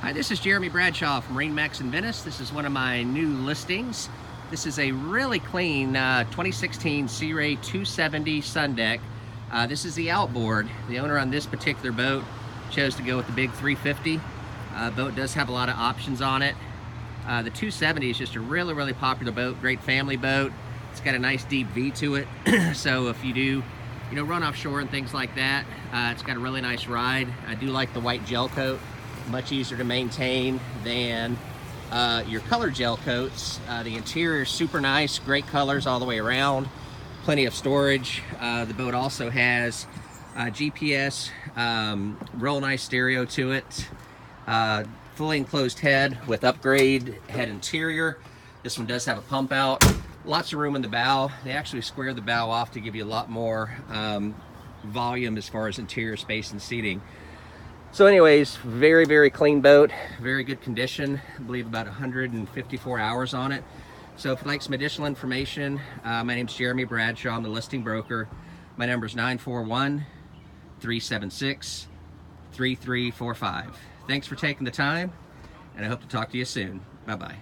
Hi, this is Jeremy Bradshaw from MarineMax in Venice. This is one of my new listings. This is a really clean 2016 Sea Ray 270 sun deck. This is the Outboard. The owner on this particular boat chose to go with the big 350. Boat does have a lot of options on it. The 270 is just a really popular boat, great family boat. It's got a nice deep V to it. So if you do, run offshore and things like that, it's got a really nice ride. I do like the white gel coat. Much easier to maintain than your color gel coats. The interior is super nice, great colors all the way around, plenty of storage. The boat also has GPS, real nice stereo to it, fully enclosed head with upgrade head interior. This one does have a pump out, lots of room in the bow. They actually square the bow off to give you a lot more volume as far as interior space and seating. So anyways, very clean boat, very good condition. I believe about 154 hours on it. So if you'd like some additional information, my name's Jeremy Bradshaw. I'm the listing broker. My number is 941-376-3345. Thanks for taking the time, and I hope to talk to you soon. Bye-bye.